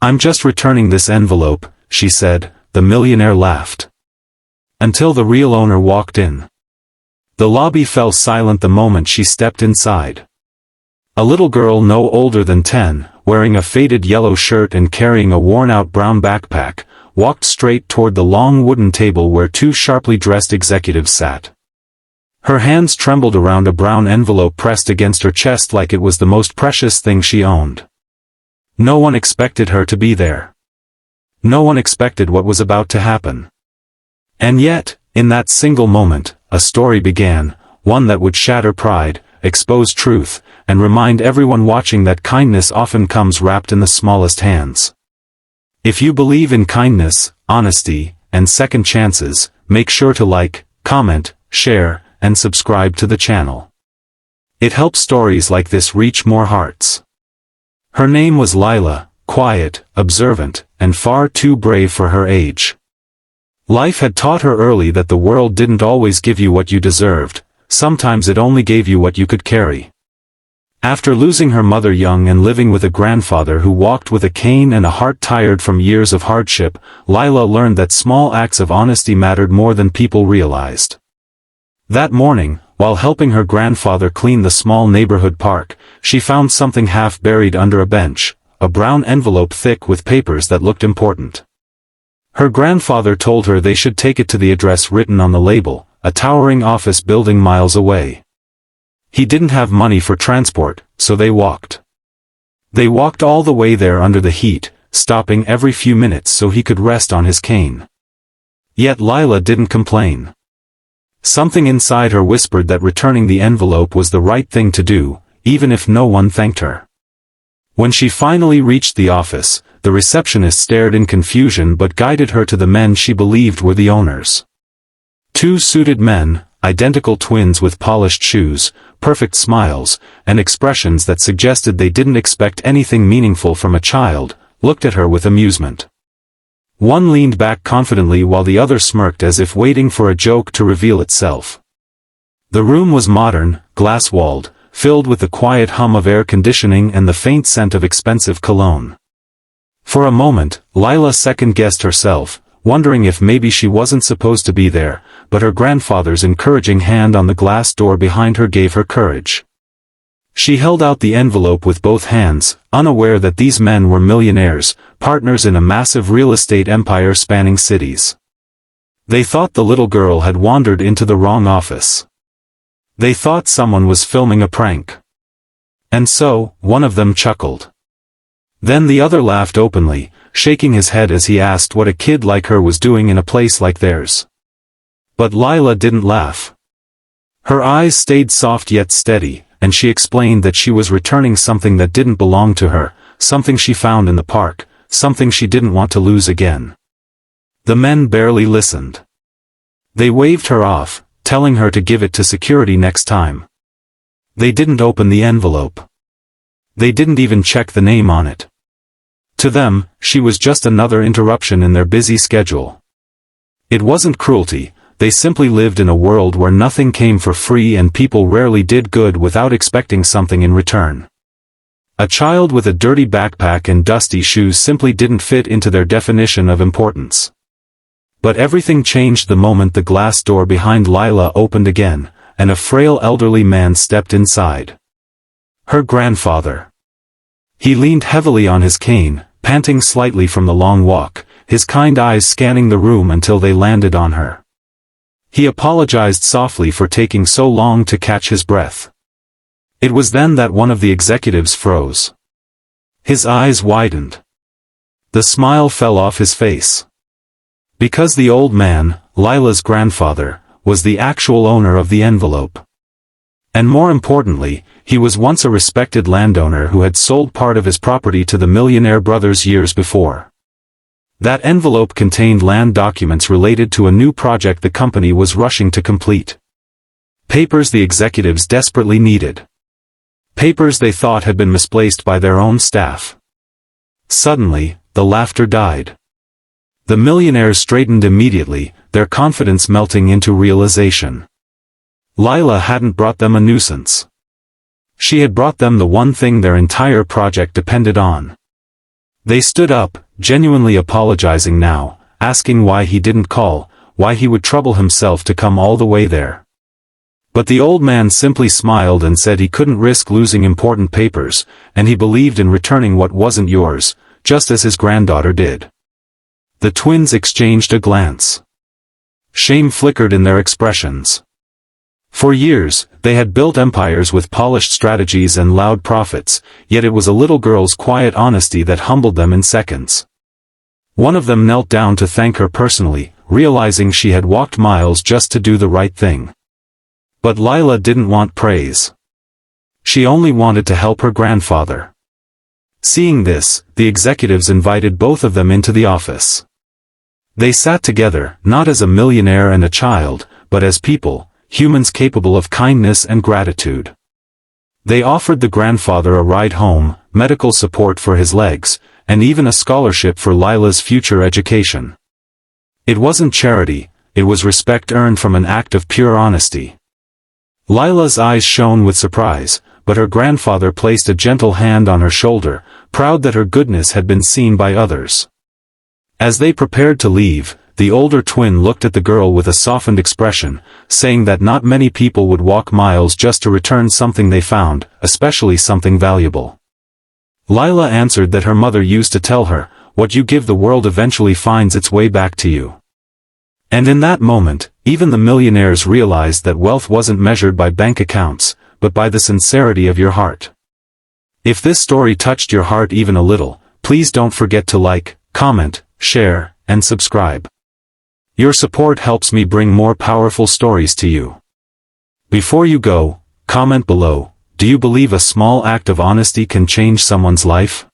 "I'm just returning this envelope," she said. The millionaire laughed. Until the real owner walked in. The lobby fell silent the moment she stepped inside. A little girl no older than 10, wearing a faded yellow shirt and carrying a worn-out brown backpack, walked straight toward the long wooden table where two sharply dressed executives sat. Her hands trembled around a brown envelope pressed against her chest like it was the most precious thing she owned. No one expected her to be there. No one expected what was about to happen. And yet, in that single moment, a story began, one that would shatter pride, expose truth, and remind everyone watching that kindness often comes wrapped in the smallest hands. If you believe in kindness, honesty, and second chances, make sure to like, comment, share, and subscribe to the channel. It helps stories like this reach more hearts. Her name was Lila, quiet, observant, and far too brave for her age. Life had taught her early that the world didn't always give you what you deserved, sometimes it only gave you what you could carry. After losing her mother young and living with a grandfather who walked with a cane and a heart tired from years of hardship, Lila learned that small acts of honesty mattered more than people realized. That morning, while helping her grandfather clean the small neighborhood park, she found something half buried under a bench, a brown envelope thick with papers that looked important. Her grandfather told her they should take it to the address written on the label, a towering office building miles away. He didn't have money for transport, so they walked. They walked all the way there under the heat, stopping every few minutes so he could rest on his cane. Yet Lila didn't complain. Something inside her whispered that returning the envelope was the right thing to do, even if no one thanked her. When she finally reached the office, the receptionist stared in confusion but guided her to the men she believed were the owners. Two suited men, identical twins with polished shoes, perfect smiles, and expressions that suggested they didn't expect anything meaningful from a child, looked at her with amusement. One leaned back confidently while the other smirked as if waiting for a joke to reveal itself. The room was modern, glass-walled, filled with the quiet hum of air conditioning and the faint scent of expensive cologne. For a moment, Lila second-guessed herself, wondering if maybe she wasn't supposed to be there, but her grandfather's encouraging hand on the glass door behind her gave her courage. She held out the envelope with both hands, unaware that these men were millionaires, partners in a massive real estate empire spanning cities. They thought the little girl had wandered into the wrong office. They thought someone was filming a prank. And so, one of them chuckled. Then the other laughed openly, shaking his head as he asked what a kid like her was doing in a place like theirs. But Lila didn't laugh. Her eyes stayed soft yet steady, and she explained that she was returning something that didn't belong to her, something she found in the park, something she didn't want to lose again. The men barely listened. They waved her off, telling her to give it to security next time. They didn't open the envelope. They didn't even check the name on it. To them, she was just another interruption in their busy schedule. It wasn't cruelty. They simply lived in a world where nothing came for free and people rarely did good without expecting something in return. A child with a dirty backpack and dusty shoes simply didn't fit into their definition of importance. But everything changed the moment the glass door behind Lila opened again, and a frail elderly man stepped inside. Her grandfather. He leaned heavily on his cane, panting slightly from the long walk, his kind eyes scanning the room until they landed on her. He apologized softly for taking so long to catch his breath. It was then that one of the executives froze. His eyes widened. The smile fell off his face. Because the old man, Lila's grandfather, was the actual owner of the envelope. And more importantly, he was once a respected landowner who had sold part of his property to the Millionaire brothers years before. That envelope contained land documents related to a new project the company was rushing to complete. Papers the executives desperately needed. Papers they thought had been misplaced by their own staff. Suddenly, the laughter died. The millionaires straightened immediately, their confidence melting into realization. Lila hadn't brought them a nuisance. She had brought them the one thing their entire project depended on. They stood up, genuinely apologizing now, asking why he didn't call, why he would trouble himself to come all the way there. But the old man simply smiled and said he couldn't risk losing important papers, and he believed in returning what wasn't yours, just as his granddaughter did. The twins exchanged a glance. Shame flickered in their expressions. For years, they had built empires with polished strategies and loud profits, yet it was a little girl's quiet honesty that humbled them in seconds. One of them knelt down to thank her personally, realizing she had walked miles just to do the right thing. But Lila didn't want praise. She only wanted to help her grandfather. Seeing this, the executives invited both of them into the office. They sat together, not as a millionaire and a child, but as people, humans capable of kindness and gratitude. They offered the grandfather a ride home, medical support for his legs, and even a scholarship for Lila's future education. It wasn't charity, it was respect earned from an act of pure honesty. Lila's eyes shone with surprise, but her grandfather placed a gentle hand on her shoulder, proud that her goodness had been seen by others. As they prepared to leave, the older twin looked at the girl with a softened expression, saying that not many people would walk miles just to return something they found, especially something valuable. Lila answered that her mother used to tell her, "What you give the world eventually finds its way back to you." And in that moment, even the millionaires realized that wealth wasn't measured by bank accounts, but by the sincerity of your heart. If this story touched your heart even a little, please don't forget to like, comment, share, and subscribe. Your support helps me bring more powerful stories to you. Before you go, comment below, do you believe a small act of honesty can change someone's life?